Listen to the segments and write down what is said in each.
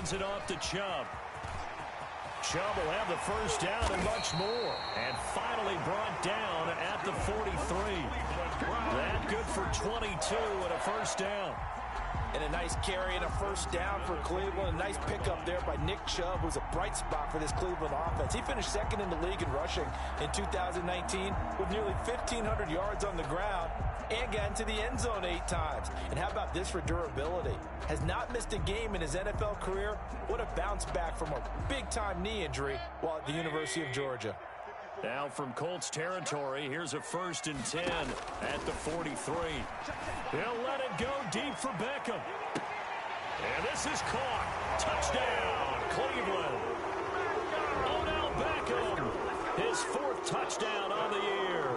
hands it off to Chubb. Chubb will have the first down and much more. And finally brought down at the 43. That good for 22 and a first down. And a nice carry and a first down for Cleveland. A nice pickup there by Nick Chubb, who's a bright spot for this Cleveland offense. He finished second in the league in rushing in 2019 with nearly 1,500 yards on the ground and got into the end zone 8 times. And how about this for durability? Has not missed a game in his NFL career. What a bounce back from a big-time knee injury while at the University of Georgia. Now from Colts territory, here's a 1st and 10 at the 43. They'll let it go deep for Beckham. And this is caught. Touchdown, Cleveland. Odell Beckham, his 4th touchdown on the year.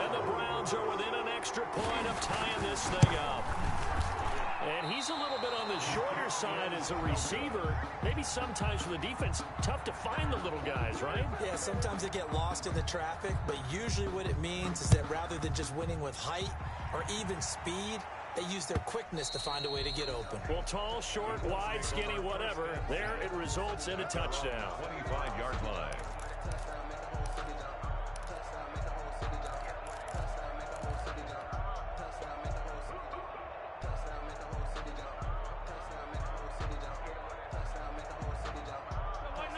And the Browns are within an extra point of tying this thing up. And he's a little bit on the shorter side as a receiver. Maybe sometimes for the defense, tough to find the little guys, right? Yeah, sometimes they get lost in the traffic, but usually what it means is that rather than just winning with height or even speed, they use their quickness to find a way to get open. Well, tall, short, wide, skinny, whatever, there it results in a touchdown. 25-yard line.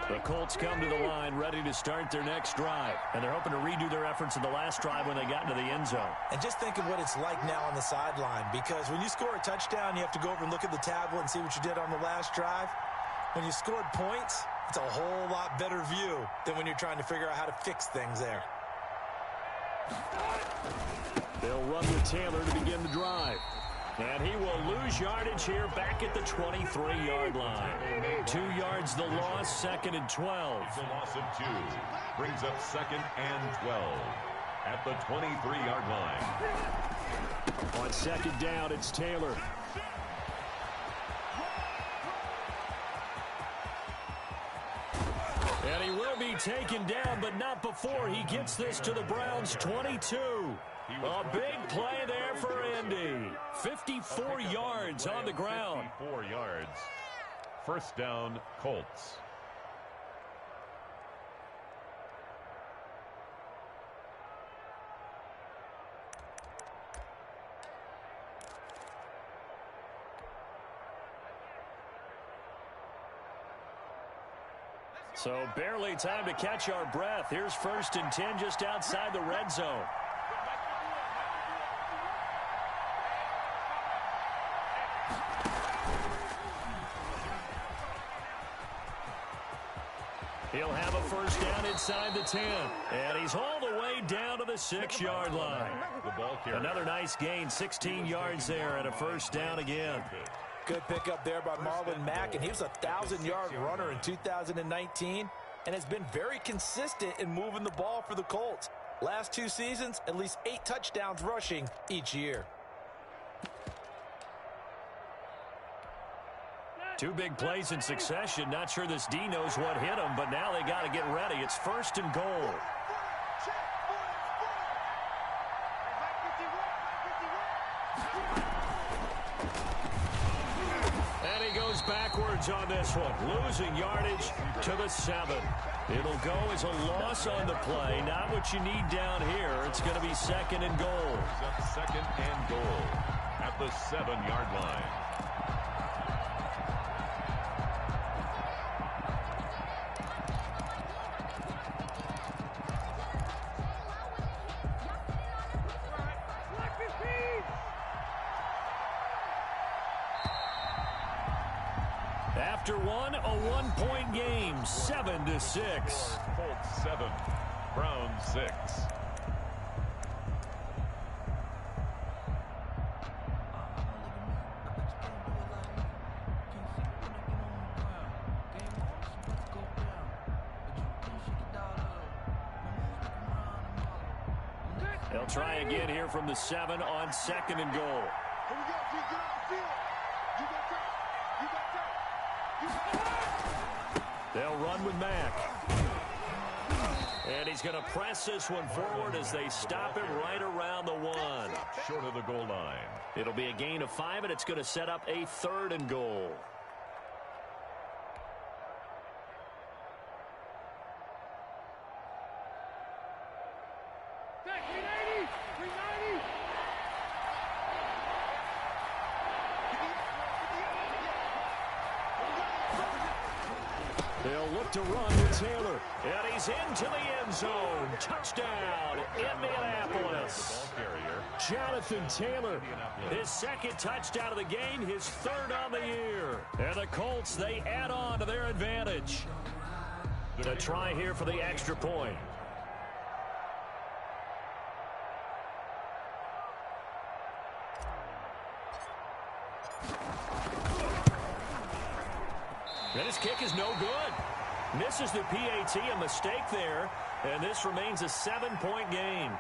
The Colts come to the line ready to start their next drive. And they're hoping to redo their efforts in the last drive when they got into the end zone. And just think of what it's like now on the sideline. Because when you score a touchdown, you have to go over and look at the tablet and see what you did on the last drive. When you scored points, it's a whole lot better view than when you're trying to figure out how to fix things there. They'll run with Taylor to begin the drive. And he will lose yardage here back at the 23-yard line. 2 yards the loss, 2nd and 12. The loss of 2 brings up 2nd and 12 at the 23-yard line. On 2nd down, it's Taylor. And he will be taken down, but not before he gets this to the Browns' 22. A big play there for Indy. 54 yards on the ground. 54 yards. First down, Colts. So barely time to catch our breath. Here's 1st and 10 just outside the red zone. He'll have a first down inside the 10. And he's all the way down to the 6-yard line. The ball carrier. Another nice gain, 16 yards there, and a first down again. Good pickup there by Marlon Mack, and he was a 1,000-yard runner in 2019 and has been very consistent in moving the ball for the Colts. Last 2 seasons, at least 8 touchdowns rushing each year. 2 big plays in succession. Not sure this D knows what hit him, but now they got to get ready. It's 1st and goal. And he goes backwards on this one, losing yardage to the 7. It'll go as a loss on the play. Not what you need down here. It's going to be 2nd and goal. 2nd and goal at the 7-yard line. After one, a 1-point game, 7-6. Colts 7, Browns 6. They'll try again here from the 7 on 2nd and goal. They'll run with Mack. And he's going to press this one forward as they stop it right around the 1. Short of the goal line. It'll be a gain of 5, and it's going to set up a 3rd and goal. They'll look to run with Taylor. And he's into the end zone. Touchdown, Indianapolis. Jonathan Taylor, his second touchdown of the game, his third on the year. And the Colts, they add on to their advantage. To try here for the extra point. And his kick is no good. Misses the PAT, a mistake there. And this remains a 7-point game.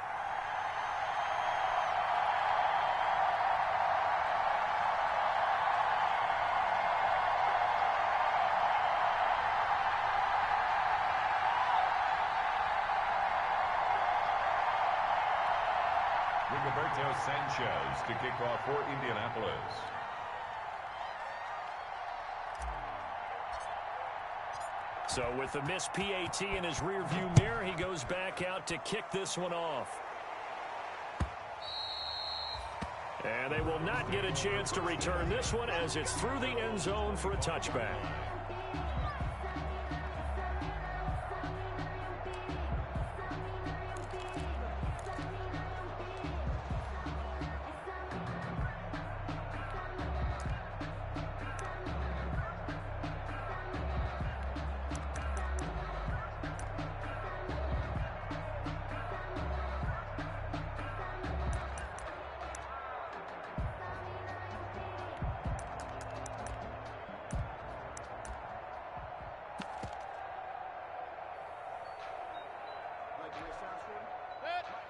Rigoberto Sanchez to kick off for Indianapolis. So with the missed PAT in his rearview mirror, he goes back out to kick this one off. And they will not get a chance to return this one as it's through the end zone for a touchback.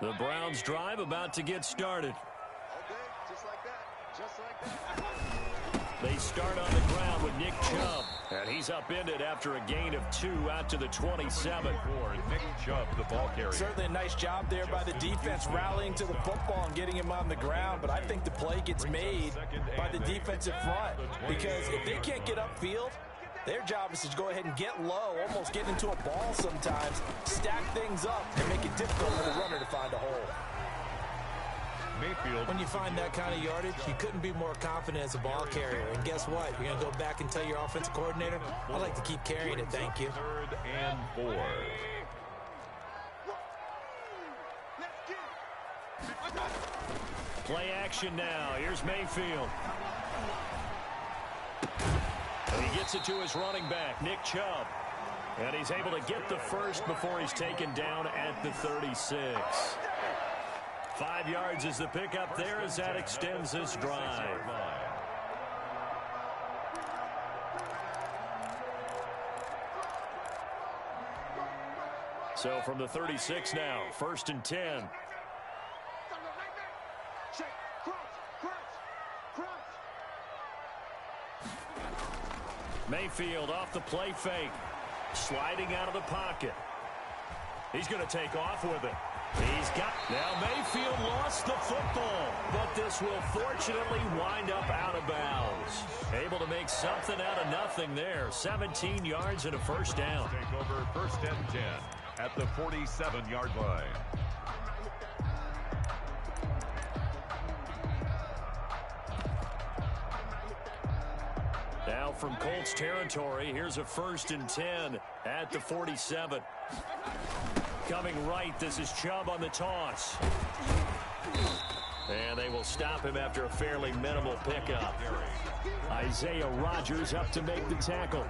The Browns drive about to get started. Okay, just like that. Just like that. They start on the ground with Nick Chubb. And he's upended after a gain of 2 out to the 27. For Nick Chubb, the ball carrier. Certainly a nice job there by the defense rallying to the football and getting him on the ground. But I think the play gets made by the defensive front. Because if they can't get upfield, their job is to go ahead and get low, almost get into a ball sometimes, stack things up, and make it difficult for the runner to find a hole. Mayfield. When you find that kind of yardage, you couldn't be more confident as a ball carrier. And guess what? You're going to go back and tell your offensive coordinator, I'd like to keep carrying it, thank you. 3rd and 4. Play action now. Here's Mayfield. And he gets it to his running back, Nick Chubb. And he's able to get the first before he's taken down at the 36. 5 yards is the pickup there as that extends this drive. So from the 36 now, 1st and 10. Mayfield off the play fake. Sliding out of the pocket. He's going to take off with it. He's got... Now Mayfield lost the football, but this will fortunately wind up out of bounds. Able to make something out of nothing there. 17 yards and a first down. Take over 1st and 10 at the 47-yard line. Now from Colts territory, here's a 1st and 10 at the 47. Coming right, this is Chubb on the toss. And they will stop him after a fairly minimal pickup. Isaiah Rodgers up to make the tackle.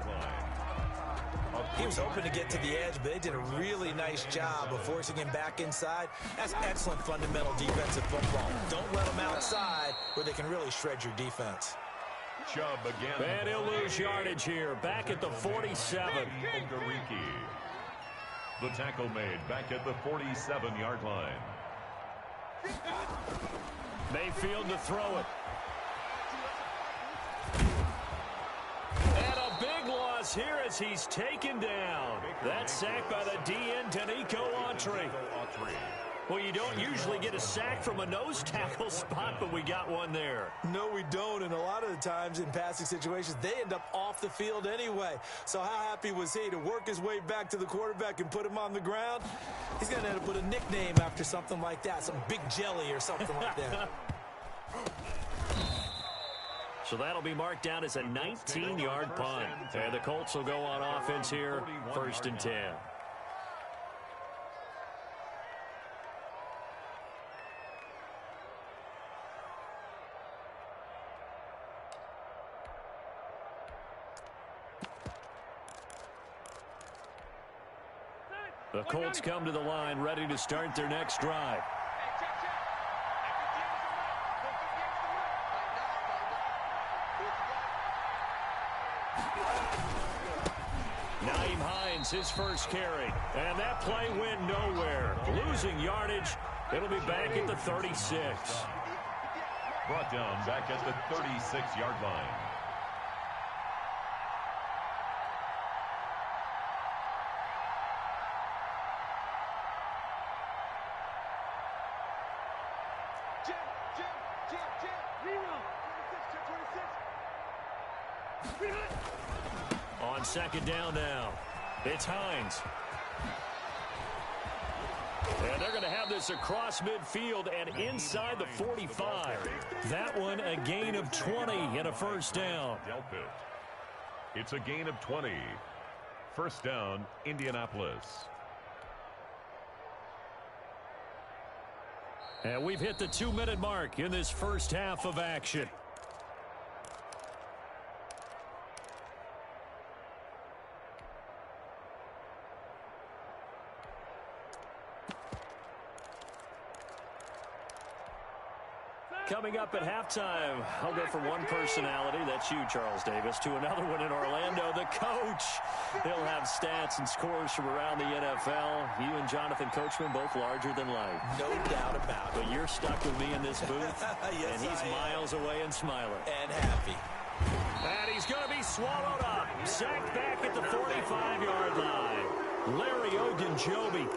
He was hoping to get to the edge, but they did a really nice job of forcing him back inside. That's excellent fundamental defensive football. Don't let them outside where they can really shred your defense. Chubb again. And he'll lose yardage here. Back at the 47. The tackle made back at the 47-yard line. Mayfield to throw it. And a big loss here as he's taken down. That's sacked by the DN, Danico Autry. Well, you don't usually get a sack from a nose tackle spot, but we got one there. No, we don't, and a lot of the times in passing situations, they end up off the field anyway. So how happy was he to work his way back to the quarterback and put him on the ground? He's going to end up with a nickname after something like that, some Big Jelly or something like that. So that'll be marked down as a 19-yard punt. And the Colts will go on offense here, 1st and 10. The Colts come to the line, ready to start their next drive. Naeem Hines, his first carry. And that play went nowhere. Losing yardage. It'll be back at the 36. Brought down back at the 36-yard line. On 2nd down now, it's Hines. And they're going to have this across midfield and inside the 45. That one a gain of 20 and a 1st down. It's a gain of 20. 1st down, Indianapolis. And we've hit the 2-minute mark in this first half of action. Coming up at halftime, I'll go from one personality, that's you, Charles Davis, to another one in Orlando, the coach. He'll have stats and scores from around the NFL. You and Jonathan Coachman, both larger than life. No doubt about it. But you're stuck with me in this booth, yes, and he's miles away and smiling. And happy. And he's going to be swallowed up. Sacked back at the 45-yard line. Larry Ogunjobi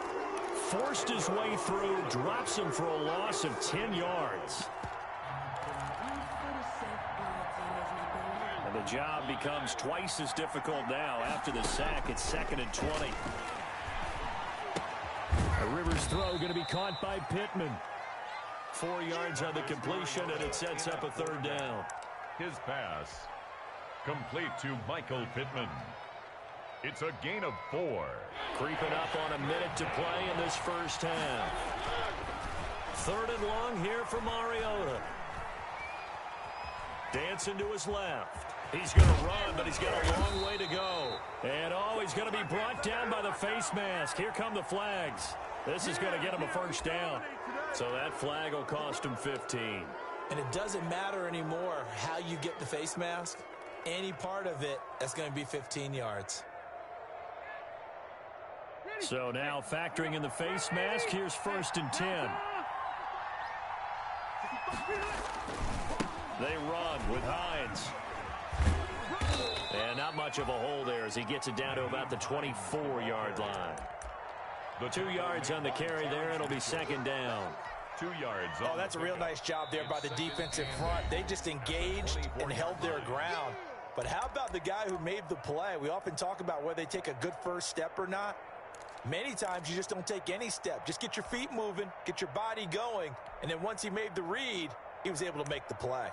forced his way through, drops him for a loss of 10 yards. The job becomes twice as difficult now after the sack. It's 2nd and 20. A Rivers throw going to be caught by Pittman. 4 yards on the completion, and it sets up a 3rd down. His pass complete to Michael Pittman. It's a gain of 4. Creeping up on a minute to play in this first half. 3rd and long here for Mariota. Dancing to his left. He's going to run, but he's got a long way to go. And, he's going to be brought down by the face mask. Here come the flags. This is going to get him a 1st down. So that flag will cost him 15. And it doesn't matter anymore how you get the face mask. Any part of it, that's going to be 15 yards. So now factoring in the face mask, here's 1st and 10. They run with Hines. And not much of a hole there as he gets it down to about the 24-yard line. The 2 yards on the carry there. It'll be 2nd down. 2 yards. Oh, that's a real nice job there by the defensive front. They just engaged and held their ground. But how about the guy who made the play? We often talk about whether they take a good first step or not. Many times you just don't take any step. Just get your feet moving, get your body going, and then once he made the read, he was able to make the play.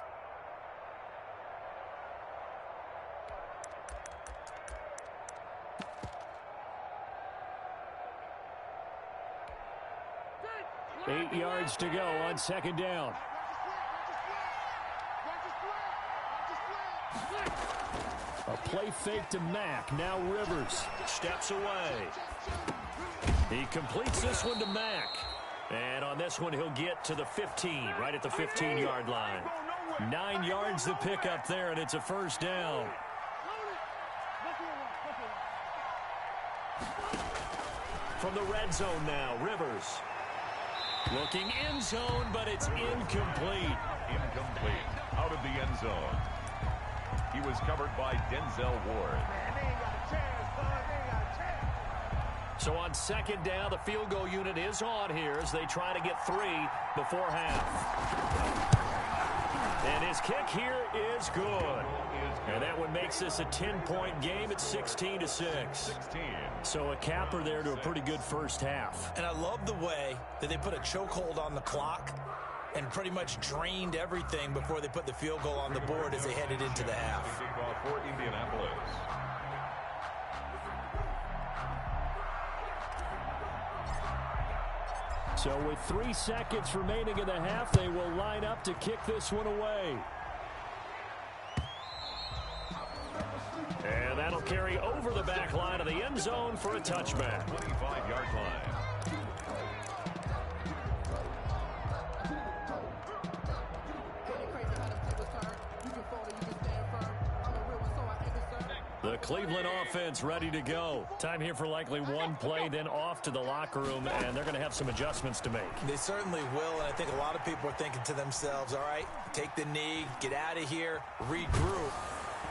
Eight yards to go on 2nd down. A play fake to Mack. Now Rivers steps away. He completes this one to Mack. And on this one, he'll get to the 15, right at the 15-yard line. 9 yards to pick up there, and it's a 1st down. From the red zone now, Rivers. Looking end zone, but it's incomplete. Incomplete. Out of the end zone. He was covered by Denzel Ward. So on 2nd down, the field goal unit is on here as they try to get 3 before half. And his kick here is good. And that one makes this a 10-point game at 16-6. 16. So a capper there to a pretty good first half. And I love the way that they put a chokehold on the clock. and pretty much drained everything before they put the field goal on the board as they headed into the half. Kickoff for Indianapolis. So with 3 seconds remaining in the half, they will line up to kick this one away. And that'll carry over the back line of the end zone for a touchback. 25-yard line. The Cleveland offense ready to go. Time here for likely one play, then off to the locker room, and they're going to have some adjustments to make. They certainly will, and I think a lot of people are thinking to themselves, all right, take the knee, get out of here, regroup.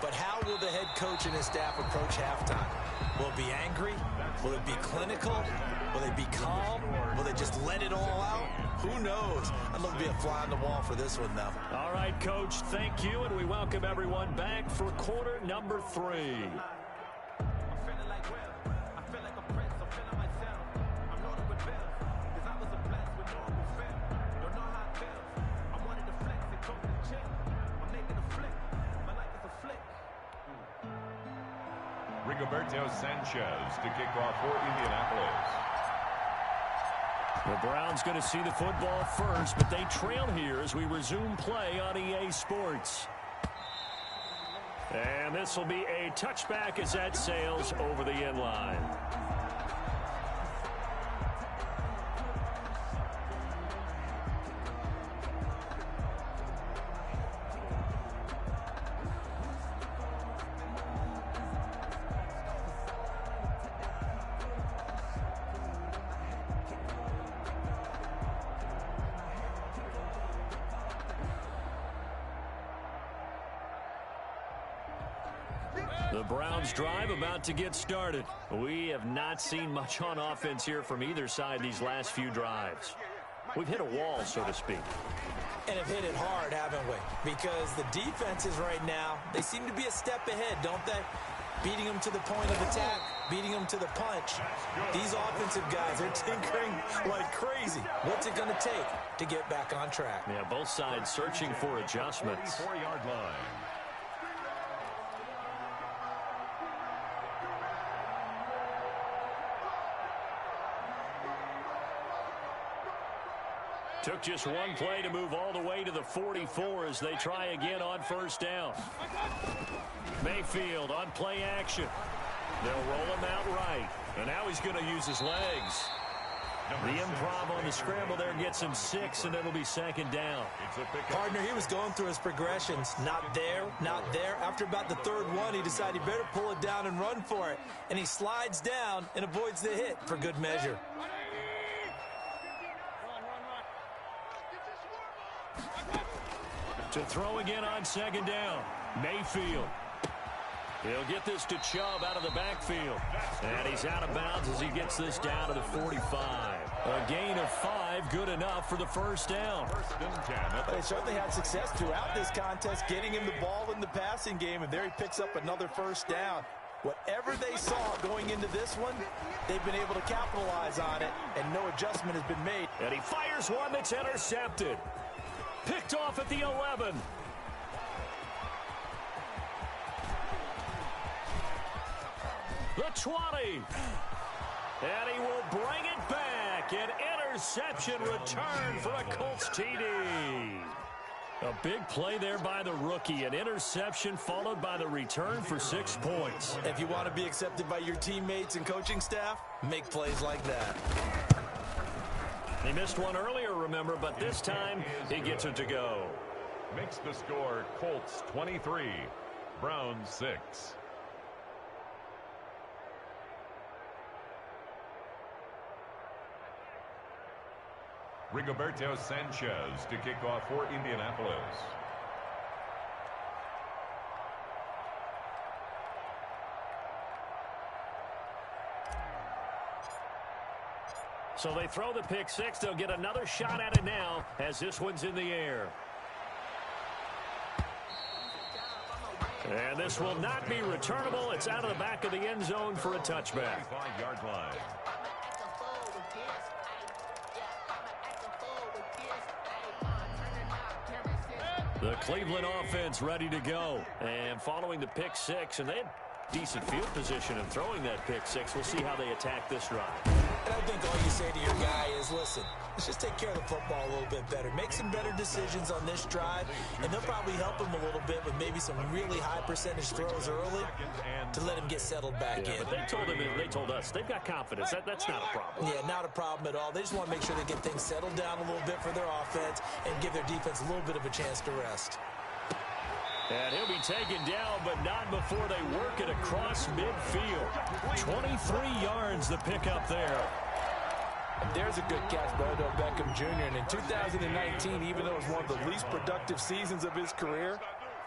But how will the head coach and his staff approach halftime? Will it be angry? Will it be clinical? Will they be calm? Will they just let it all out? Who knows? I'd love to be a fly on the wall for this one, though. All right, Coach, thank you, and we welcome everyone back for quarter number 3. Rigoberto Sanchez to kick off for Indianapolis. The Browns going to see the football first, but they trail here as we resume play on EA Sports. And this will be a touchback as that sails over the end line. The Browns drive about to get started. We have not seen much on offense here from either side these last few drives. We've hit a wall, so to speak. And have hit it hard, haven't we? Because the defenses right now, they seem to be a step ahead, don't they? Beating them to the point of attack, beating them to the punch. These offensive guys are tinkering like crazy. What's it going to take to get back on track? Yeah, both sides searching for adjustments. 44-yard line. Took just one play to move all the way to the 44 as they try again on first down. Mayfield on play action. They'll roll him out right. And now he's going to use his legs. The improv on the scramble there gets him 6, and it'll be second down. Partner, he was going through his progressions. Not there, not there. After about the third one, he decided he better pull it down and run for it. And he slides down and avoids the hit for good measure. To throw again on second down. Mayfield. He'll get this to Chubb out of the backfield. And he's out of bounds as he gets this down to the 45. A gain of 5, good enough for the first down. They certainly had success throughout this contest, getting him the ball in the passing game, and there he picks up another first down. Whatever they saw going into this one, they've been able to capitalize on it, and no adjustment has been made. And he fires one that's intercepted. Picked off at the 11. The 20. And he will bring it back. An interception return for a Colts TD. A big play there by the rookie. An interception followed by the return for 6 points. If you want to be accepted by your teammates and coaching staff, make plays like that. He missed one earlier, remember, but this time he gets it to go. Makes the score Colts 23, Browns 6. Rigoberto Sanchez to kick off for Indianapolis. So they throw the pick 6. They'll get another shot at it now as this one's in the air. And this will not be returnable. It's out of the back of the end zone for a touchback. 5-yard line. The Cleveland offense ready to go. And following the pick six, and they had decent field position in throwing that pick six. We'll see how they attack this drive. And I think all you say to your guy is, listen, let's just take care of the football a little bit better. Make some better decisions on this drive, and they'll probably help him a little bit with maybe some really high percentage throws early to let him get settled back in. But they told us they've got confidence. That's not a problem. Yeah, not a problem at all. They just want to make sure they get things settled down a little bit for their offense and give their defense a little bit of a chance to rest. And he'll be taken down, but not before they work it across midfield. 23 yards the pickup there. There's a good catch by Odell Beckham Jr. And in 2019, even though it was one of the least productive seasons of his career,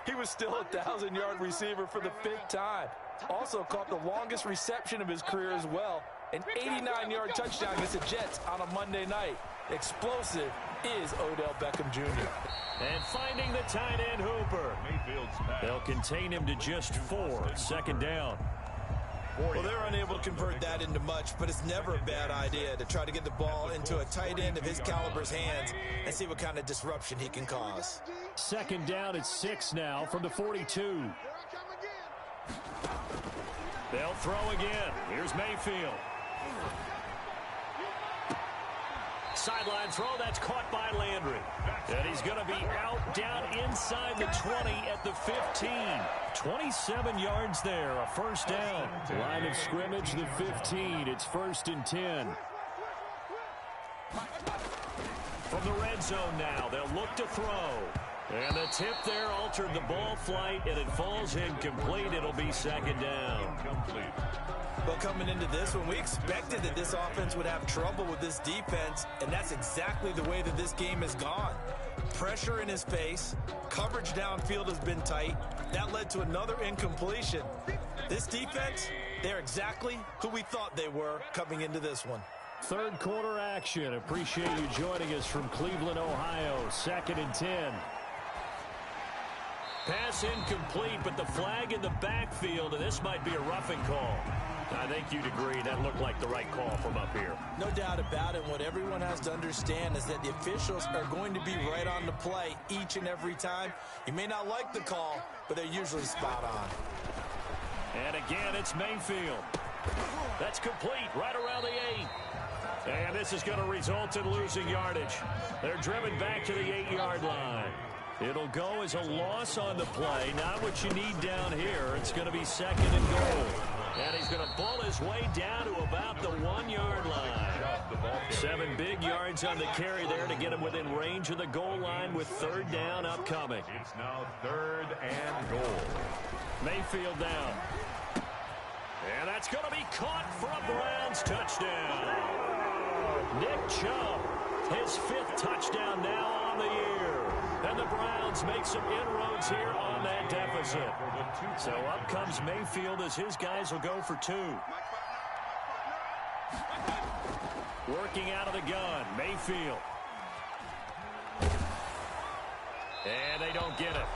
he was still a 1,000-yard receiver for the 5th time. Also caught the longest reception of his career as well. An 89-yard touchdown against the Jets on a Monday night. Explosive is Odell Beckham Jr. And finding the tight end Hooper. They'll contain him to just 4. 2nd down. Well, they're unable to convert that into much, but it's never a bad idea to try to get the ball into a tight end of his caliber's hands and see what kind of disruption he can cause. 2nd down at 6 now from the 42. They'll throw again. Here's Mayfield. Sideline throw, that's caught by Landry. And he's going to be out down inside the 20 at the 15. 27 yards there, a 1st down. Line of scrimmage, the 15. It's 1st and 10. From the red zone now, they'll look to throw. And the tip there altered the ball flight, and it falls incomplete. It'll be 2nd down. Well, coming into this one, we expected that this offense would have trouble with this defense, and that's exactly the way that this game has gone. Pressure in his face, coverage downfield has been tight. That led to another incompletion. This defense, they're exactly who we thought they were coming into this one. 3rd quarter action. Appreciate you joining us from Cleveland, Ohio. 2nd and 10. Pass incomplete, but the flag in the backfield, and this might be a roughing call. I think you'd agree that looked like the right call from up here. No doubt about it. What everyone has to understand is that the officials are going to be right on the play each and every time. You may not like the call, but they're usually spot on. And again, it's Mayfield. That's complete right around the 8. And this is going to result in losing yardage. They're driven back to the 8-yard line. It'll go as a loss on the play. Not what you need down here. It's going to be 2nd and goal. And he's going to bull his way down to about the 1-yard line. 7 big yards on the carry there to get him within range of the goal line with 3rd down upcoming. It's now 3rd and goal. Mayfield down. And that's going to be caught for a Browns touchdown. Nick Chubb, his 5th touchdown now on the year. And the Browns make some inroads here on that deficit. So up comes Mayfield as his guys will go for 2. Working out of the gun, Mayfield. And they don't get it.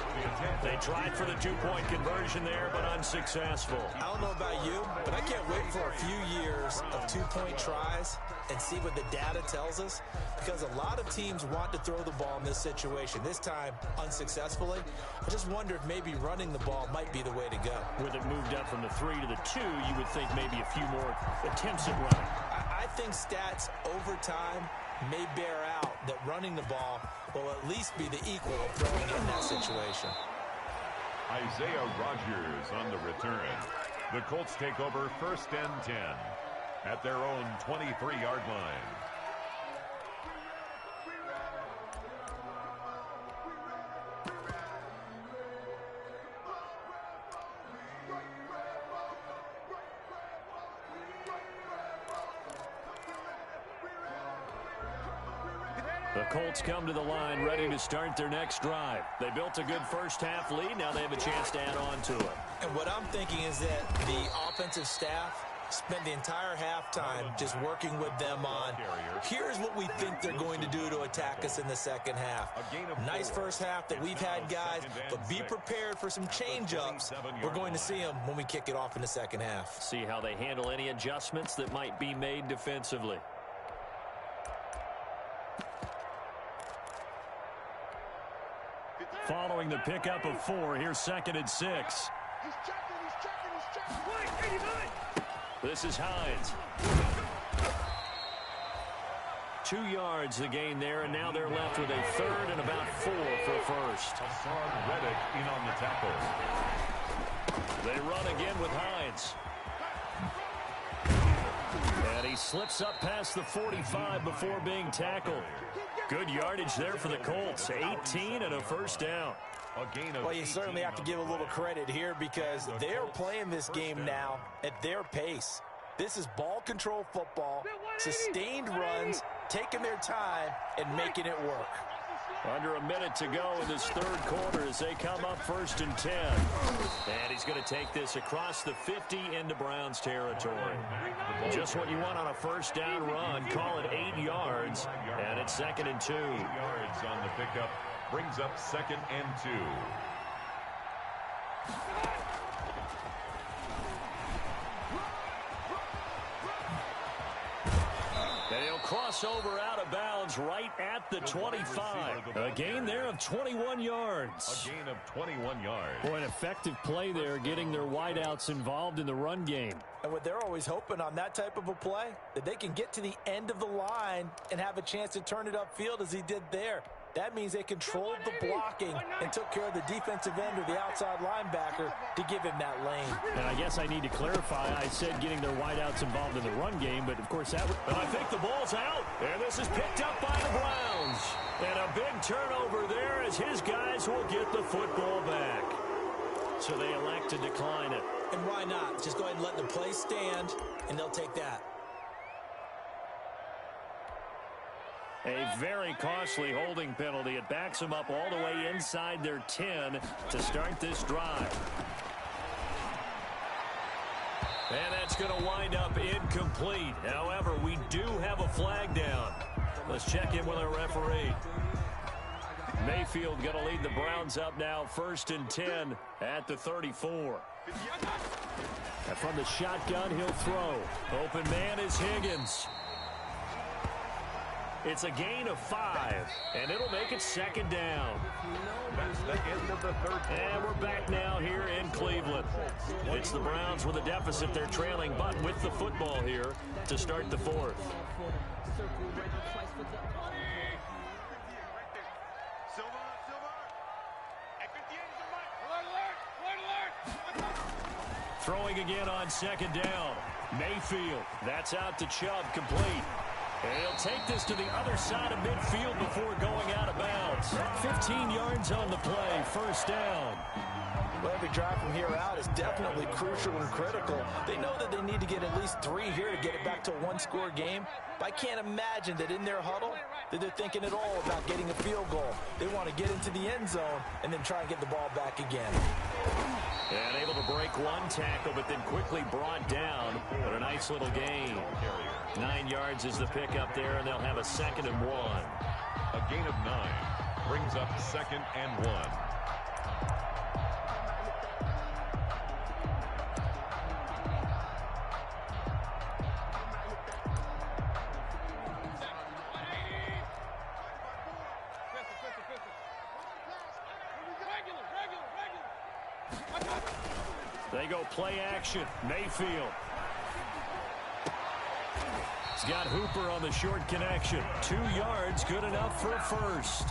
They tried for the 2-point conversion there, but unsuccessful. I don't know about you, but I can't wait for a few years of 2-point tries and see what the data tells us, because a lot of teams want to throw the ball in this situation. This time, unsuccessfully. I just wonder if maybe running the ball might be the way to go. With it moved up from the 3 to the 2, you would think maybe a few more attempts at running. I think stats over time may bear out that running the ball will at least be the equal of throwing it in that situation. Isaiah Rodgers on the return. The Colts take over 1st and 10 at their own 23-yard line. The Colts come to the line ready to start their next drive. They built a good first-half lead. Now they have a chance to add on to it. And what I'm thinking is that the offensive staff spent the entire halftime just working with them on, here's what we think they're going to do to attack us in the second half. Nice first half that we've had, guys, but be prepared for some change-ups. We're going to see them when we kick it off in the second half. See how they handle any adjustments that might be made defensively. following the pickup of 4. Here's 2nd and 6. He's checking. This is Hines. 2 yards the gain there, and now they're left with a 3rd and about 4 for first. Hassan Reddick in on the tackle. They run again with Hines. And he slips up past the 45 before being tackled. Good yardage there for the Colts. 18 and a first down. Well, you certainly have to give a little credit here because they're playing this game now at their pace. This is ball control football, sustained runs, taking their time, and making it work. Under a minute to go in this 3rd quarter as they come up 1st and 10. And he's going to take this across the 50 into Browns territory. Just what you want on a first down run. Call it 8 yards, and it's 2nd and 2. 8 yards on the pickup brings up 2nd and 2. And he'll cross over out of bounds right at the 25. A gain there of 21 yards. A gain of 21 yards. Boy, an effective play there, getting their wideouts involved in the run game. And what they're always hoping on that type of a play, that they can get to the end of the line and have a chance to turn it upfield as he did there. That means they controlled the blocking and took care of the defensive end or the outside linebacker to give him that lane. And I guess I need to clarify. I said getting their wideouts involved in the run game, but of course that would... And I think the ball's out. And this is picked up by the Browns. And a big turnover there as his guys will get the football back. So they elect to decline it. And why not? Just go ahead and let the play stand, and they'll take that. A very costly holding penalty. It backs them up all the way inside their 10 to start this drive. And that's going to wind up incomplete. However, we do have a flag down. Let's check in with our referee. Mayfield going to lead the Browns up now 1st and 10 at the 34. And from the shotgun, he'll throw. Open man is Higgins. It's a gain of 5, and it'll make it 2nd down. That's the end of the 3rd. And we're back now here in Cleveland. It's the Browns with a deficit. They're trailing, but with the football here to start the 4th. Throwing again on 2nd down. Mayfield. That's out to Chubb, complete. And he'll take this to the other side of midfield before going out of bounds. 15 yards on the play, 1st down. Well, every drive from here out is definitely crucial and critical. They know that they need to get at least 3 here to get it back to a 1-score game. But I can't imagine that in their huddle that they're thinking at all about getting a field goal. They want to get into the end zone and then try and get the ball back again. And able to break 1 tackle, but then quickly brought down. But a nice little gain. 9 yards is the pickup there, and they'll have a 2nd and 1. A gain of 9 brings up 2nd and 1. They go play action. Mayfield. He's got Hooper on the short connection. 2 yards, good enough for a first.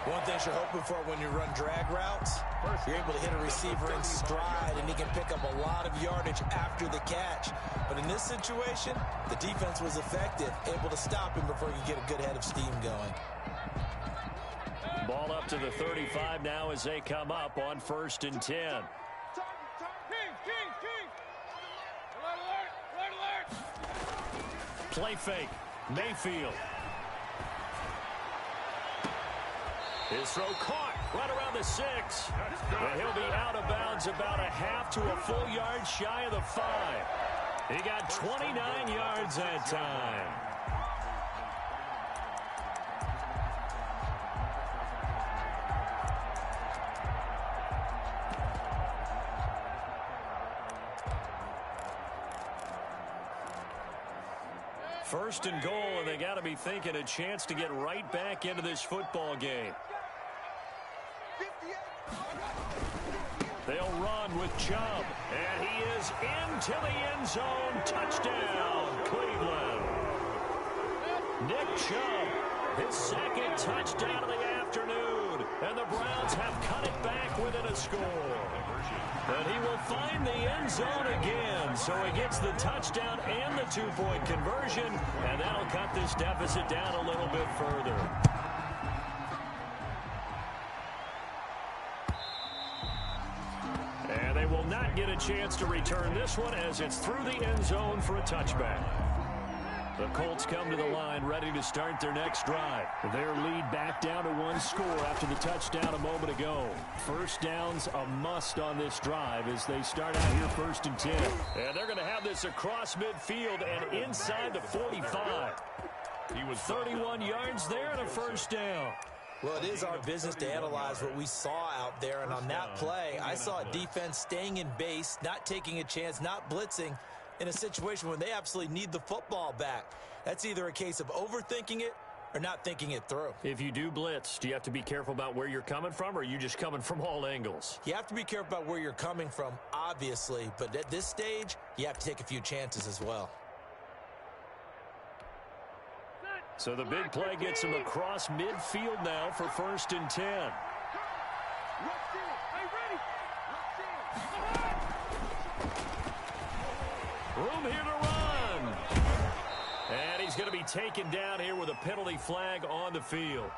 One thing you're hoping for when you run drag routes, you're able to hit a receiver in stride, and he can pick up a lot of yardage after the catch. But in this situation, the defense was effective, able to stop him before you get a good head of steam going. Ball up to the 35 now as they come up on 1st and 10. Play fake. Mayfield. His throw caught right around the 6. And he'll be out of bounds about a half to a full yard shy of the 5. He got 29 yards that time. First and goal, and they got to be thinking a chance to get right back into this football game. They'll run with Chubb, and he is into the end zone. Touchdown, Cleveland. Nick Chubb, his second touchdown of the afternoon, and the Browns have cut it back within a score. And he will find the end zone again, so he gets the touchdown and the two-point conversion, and that'll cut this deficit down a little bit further. And they will not get a chance to return this one as it's through the end zone for a touchback. The Colts come to the line ready to start their next drive. Their lead back down to one score after the touchdown a moment ago. First down's a must on this drive as they start out here 1st and 10. And they're going to have this across midfield and inside the 45. He was 31 yards there and a first down. Well, it is our business to analyze what we saw out there, and on that play, I saw a defense staying in base, not taking a chance, not blitzing, in a situation where they absolutely need the football back. That's either a case of overthinking it or not thinking it through. If you do blitz, do you have to be careful about where you're coming from, or are you just coming from all angles? You have to be careful about where you're coming from, obviously, but at this stage, you have to take a few chances as well. So the big play gets him across midfield now for 1st and 10. Room here to run. And he's going to be taken down here with a penalty flag on the field.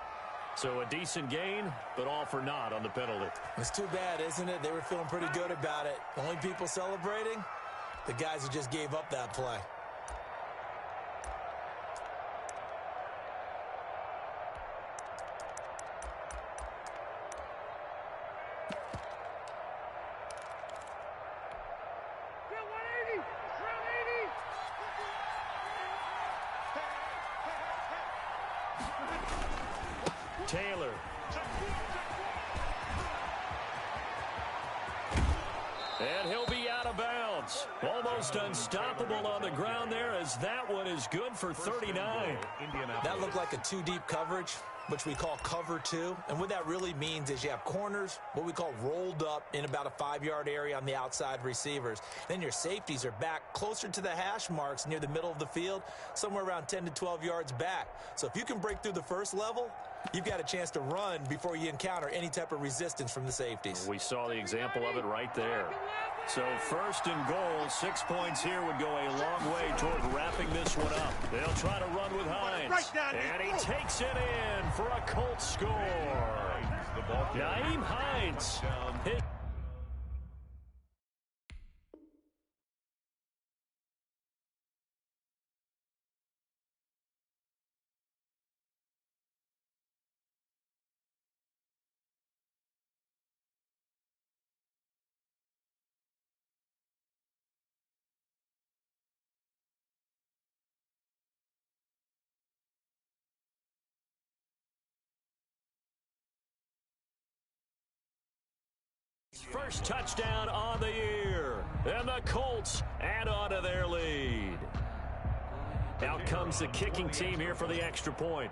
So a decent gain, but all for naught on the penalty. It's too bad, isn't it? They were feeling pretty good about it. The only people celebrating, the guys who just gave up that play. Taylor. And he'll be out of bounds. Almost unstoppable on the ground there as that one is good for 39. That looked like a two-deep coverage, which we call cover two. And what that really means is you have corners, what we call rolled up in about a 5-yard area on the outside receivers. Then your safeties are back closer to the hash marks near the middle of the field, somewhere around 10 to 12 yards back. So if you can break through the first level, you've got a chance to run before you encounter any type of resistance from the safeties. We saw the example of it right there. So 1st and goal, 6 points here would go a long way toward wrapping this one up. They'll try to run with Hines. And he takes it in for a Colts score. Nyheim Hines. First touchdown on the year. And the Colts add on to their lead. Out comes the kicking team here for the extra point.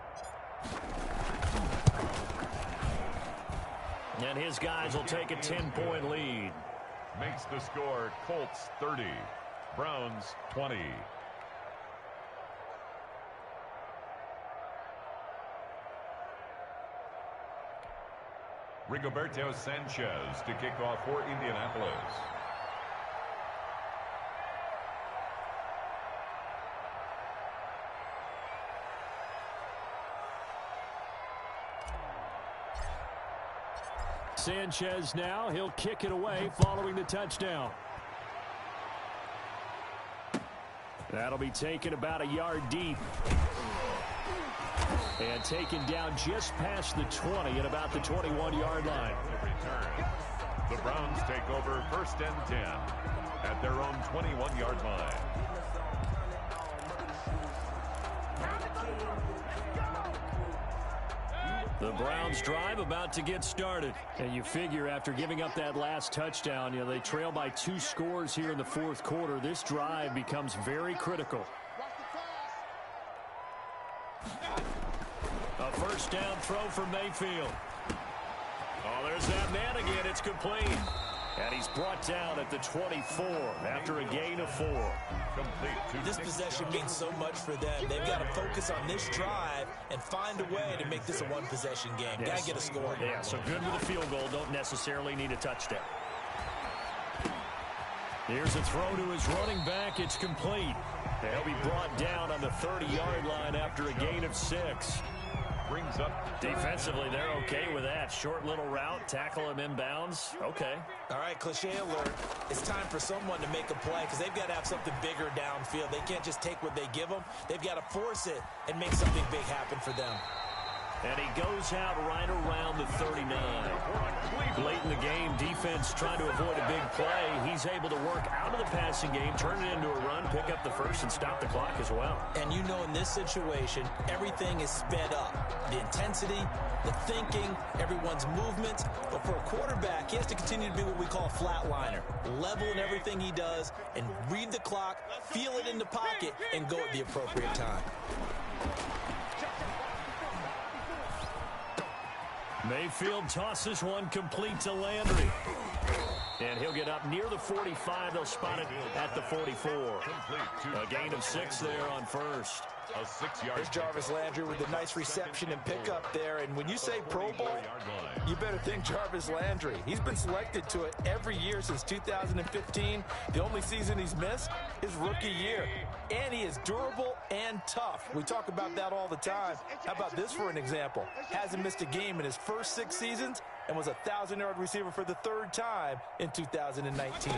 And his guys will take a 10-point lead. Makes the score Colts 30, Browns 20. Rigoberto Sanchez to kick off for Indianapolis. Sanchez now, he'll kick it away following the touchdown. That'll be taken about a yard deep. And taken down just past the 20 at about the 21-yard line. The Browns take over 1st and 10 at their own 21-yard line. The Browns drive about to get started. And you figure after giving up that last touchdown, they trail by 2 scores here in the 4th quarter. This drive becomes very critical. A first down throw for Mayfield. Oh, there's that man again. It's complete. And he's brought down at the 24 after a gain of 4. This possession means so much for them. They've got to focus on this drive and find a way to make this a one-possession game. Got to get a score. Yeah, so good with a field goal. Don't necessarily need a touchdown. Here's a throw to his running back. It's complete. He'll be brought down on the 30-yard line after a gain of 6. Brings up. Defensively, they're okay with that. Short little route, tackle him inbounds. Okay. All right, cliche alert. It's time for someone to make a play because they've got to have something bigger downfield. They can't just take what they give them. They've got to force it and make something big happen for them. And he goes out right around the 39. Late in the game, defense trying to avoid a big play. He's able to work out of the passing game, turn it into a run, pick up the first, and stop the clock as well. And you know in this situation, everything is sped up. The intensity, the thinking, everyone's movement. But for a quarterback, he has to continue to be what we call a flatliner. Level in everything he does and read the clock, feel it in the pocket, and go at the appropriate time. Mayfield tosses one complete to Landry. And he'll get up near the 45. They'll spot it at the 44. A gain of 6 there on first. A 6-yard. There's Jarvis Landry with a nice reception and pickup there. And when you say Pro Bowl, you better think Jarvis Landry. He's been selected to it every year since 2015. The only season he's missed is rookie year. And he is durable and tough. We talk about that all the time. How about this for an example? Hasn't missed a game in his first 6 seasons and was a 1,000-yard receiver for the 3rd time in 2019.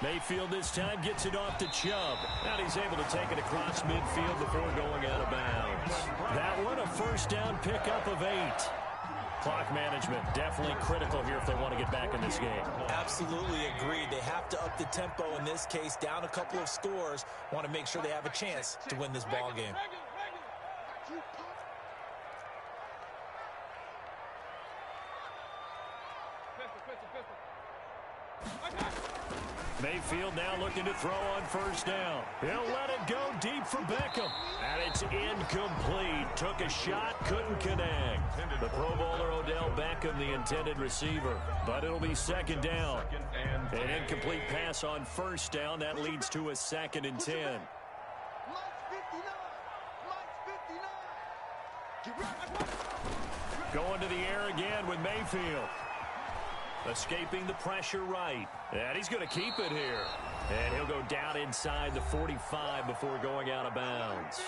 Mayfield this time gets it off to Chubb. And he's able to take it across midfield before going out of bounds. That one, a first down pickup of 8. Clock management definitely critical here if they want to get back in this game. Absolutely agreed. They have to up the tempo in this case, down a couple of scores. Want to make sure they have a chance to win this ball game. Mayfield now looking to throw on first down. He'll let it go deep for Beckham. And it's incomplete. Took a shot, couldn't connect. The Pro Bowler Odell Beckham, the intended receiver. But it'll be 2nd down. An incomplete pass on first down. That leads to a 2nd and 10. Going to the air again with Mayfield. Escaping the pressure right. And he's going to keep it here. And he'll go down inside the 45 before going out of bounds.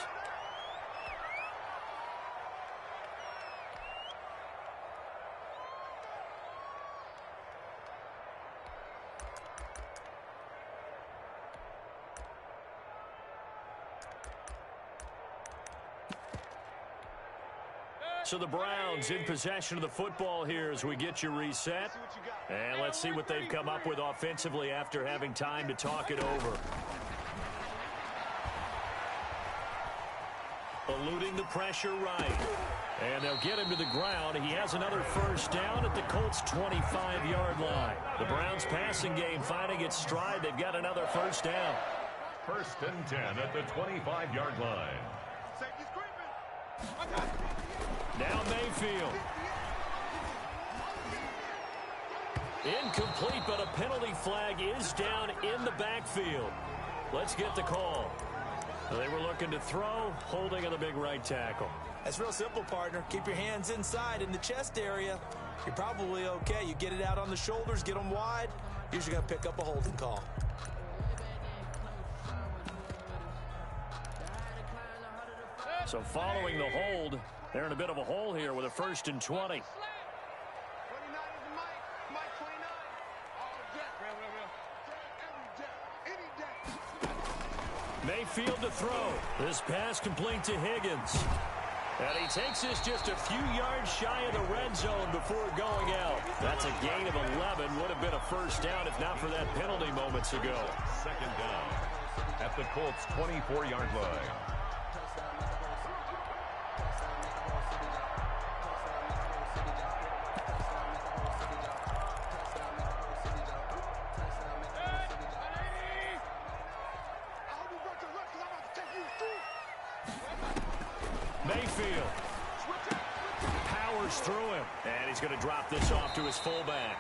So the Browns in possession of the football here as we get you reset. And let's see what they've come up with offensively after having time to talk it over. Eluding the pressure right. And they'll get him to the ground. He has another first down at the Colts' 25-yard line. The Browns passing game finding its stride. They've got another first down. 1st and 10 at the 25-yard line. Now Mayfield. Incomplete, but a penalty flag is down in the backfield. Let's get the call. They were looking to throw, holding on the big right tackle. That's real simple, partner. Keep your hands inside in the chest area. You're probably okay. You get it out on the shoulders, get them wide. Usually going to pick up a holding call. So following the hold, they're in a bit of a hole here with a 1st and 20. Mayfield to throw. This pass complete to Higgins. And he takes this just a few yards shy of the red zone before going out. That's a gain of 11. Would have been a first down if not for that penalty moments ago. 2nd down at the Colts' 24-yard line. Mayfield powers through him. And he's going to drop this off to his fullback.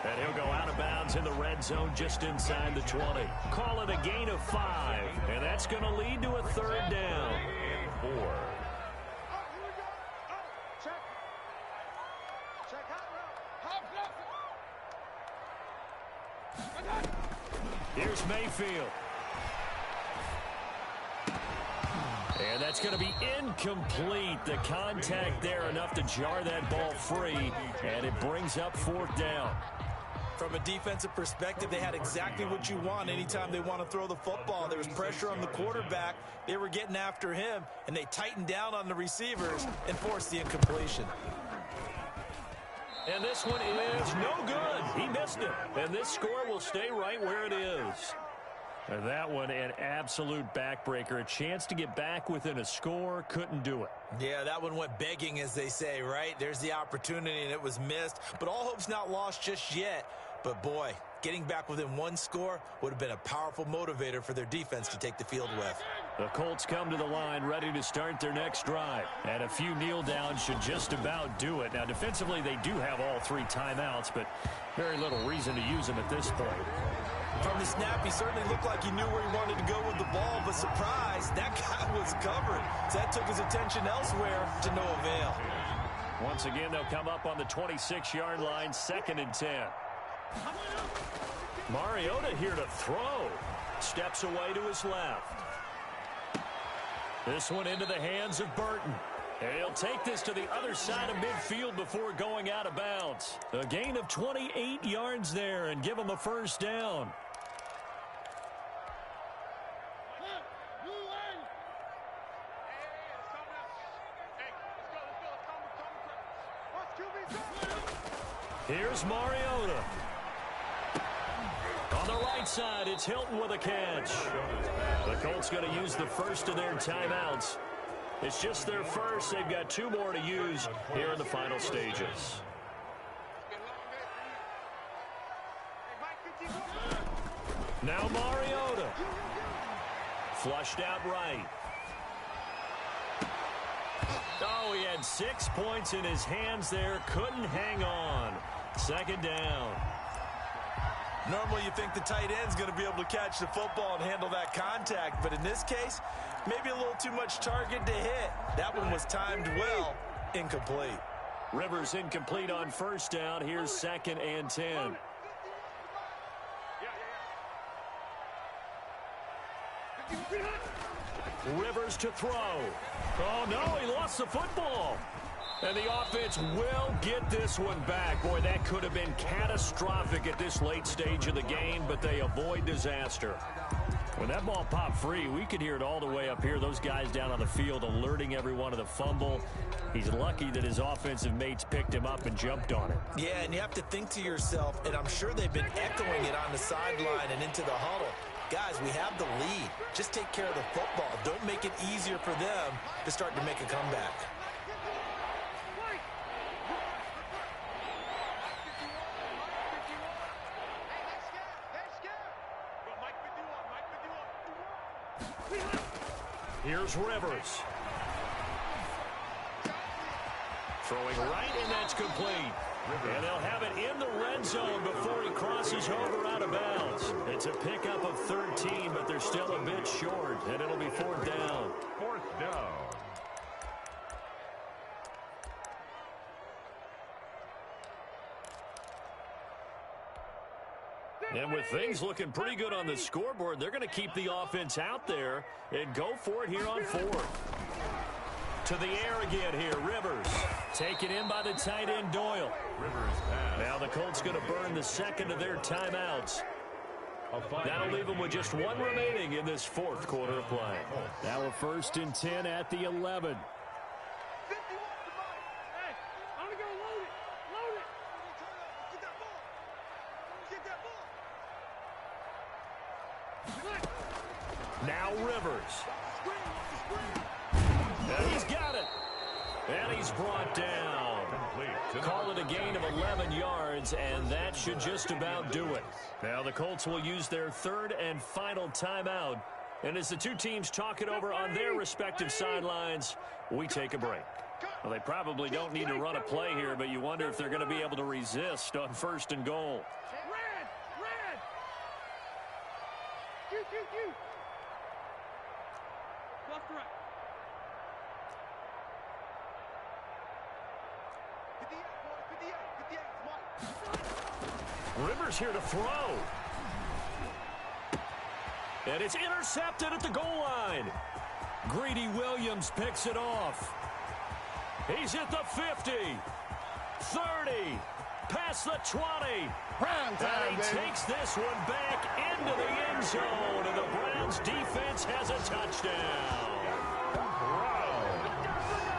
And he'll go out of bounds in the red zone just inside the 20. Call it a gain of 5. And that's going to lead to a third down. And 4. Here's Mayfield. And that's going to be incomplete. The contact there enough to jar that ball free. And it brings up 4th down. From a defensive perspective, they had exactly what you want anytime they want to throw the football. There was pressure on the quarterback. They were getting after him, and they tightened down on the receivers and forced the incompletion. And this one is no good. He missed it. And this score will stay right where it is. And that one, an absolute backbreaker. A chance to get back within a score, couldn't do it. Yeah, that one went begging, as they say, right? There's the opportunity, and it was missed. But all hope's not lost just yet. But, boy, getting back within one score would have been a powerful motivator for their defense to take the field with. The Colts come to the line ready to start their next drive. And a few kneel downs should just about do it. Now, defensively, they do have all 3 timeouts, but very little reason to use them at this point. From the snap, he certainly looked like he knew where he wanted to go with the ball, but surprise, that guy was covered. So that took his attention elsewhere to no avail. Once again, they'll come up on the 26-yard line, 2nd and 10. Mariota here to throw. Steps away to his left. This one into the hands of Burton. And he'll take this to the other side of midfield before going out of bounds. A gain of 28 yards there and give him a 1st down. Here's Mariota. On the right side, it's Hilton with a catch. The Colts going to use the first of their timeouts. It's just their first. They've got 2 more to use here in the final stages. Now Mariota. Flushed out right. Oh, he had 6 points in his hands there. Couldn't hang on. 2nd down. Normally you think the tight end's going to be able to catch the football and handle that contact, but in this case, maybe a little too much target to hit. That one was timed well. Incomplete. Rivers incomplete on 1st down. Here's 2nd and 10. Rivers to throw. Oh, no, he lost the football. And the offense will get this one back. Boy, that could have been catastrophic at this late stage of the game, but they avoid disaster. When that ball popped free, we could hear it all the way up here. Those guys down on the field alerting everyone of the fumble. He's lucky that his offensive mates picked him up and jumped on it. Yeah, and you have to think to yourself, and I'm sure they've been echoing it on the sideline and into the huddle. Guys, we have the lead. Just take care of the football. Don't make it easier for them to start to make a comeback. Here's Rivers. Throwing right, and that's complete. And they'll have it in the red zone before he crosses over out of bounds. It's a pickup of 13, but they're still a bit short, and it'll be 4th down. 4th down. And with things looking pretty good on the scoreboard, they're going to keep the offense out there and go for it here on 4th. To the air again here, Rivers. Taken in by the tight end, Doyle. Rivers pass. Now the Colts going to burn the 2nd of their timeouts. That'll leave them with just 1 remaining in this 4th quarter of play. Now a 1st and 10 at the 11. Now Rivers. And he's got it. And he's brought down. Call it a gain of 11 yards, and that should just about do it. Now the Colts will use their 3rd and final timeout And as the two teams talk it over on their respective sidelines, we take a break. Well, they probably don't need to run a play here, but you wonder if they're going to be able to resist on 1st and goal. Red! You! Left, right. Get the eight, Rivers here to throw. And it's intercepted at the goal line. Greedy Williams picks it off. He's at the 50, 30, past the 20. And he takes this one back into the end zone, and the Browns defense has a touchdown.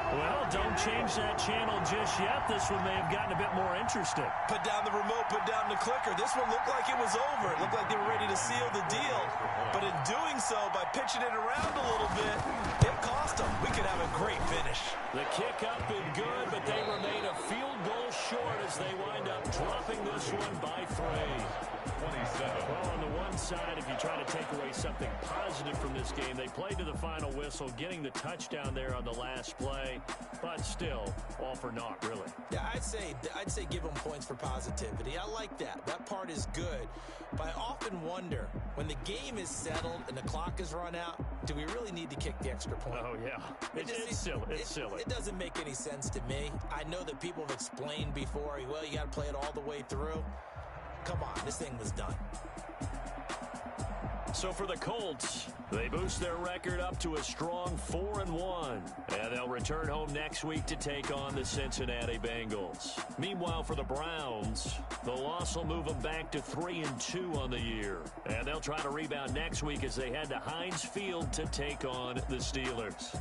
Well, don't change that channel just yet. This one may have gotten a bit more interesting. Put down the remote, put down the clicker. This one looked like it was over. It looked like they were ready to seal the deal. But in doing so, by pitching it around a little bit, it cost them. We could have a great finish. The kick up and good, but they remain a field goal short as they wind up dropping this one by 3. 27. Well, on the one side, if you try to take away something positive from this game, they played to the final whistle, getting the touchdown there on the last play, but still, all for naught, really. Yeah, I'd say give them points for positivity. I like that. That part is good. But I often wonder, when the game is settled and the clock is run out, do we really need to kick the extra point? Oh, yeah. It's silly. It's silly. It doesn't make any sense to me. I know that people have explained before, well, you got to play it all the way through. Come on, this thing was done. So for the Colts, they boost their record up to a strong 4-1. And they'll return home next week to take on the Cincinnati Bengals. Meanwhile, for the Browns, the loss will move them back to 3-2 on the year. And they'll try to rebound next week as they head to Heinz Field to take on the Steelers.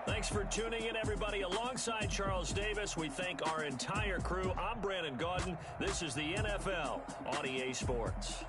Thanks for tuning in, everybody. Alongside Charles Davis, we thank our entire crew. I'm Brandon Gaudin. This is the NFL on EA Sports.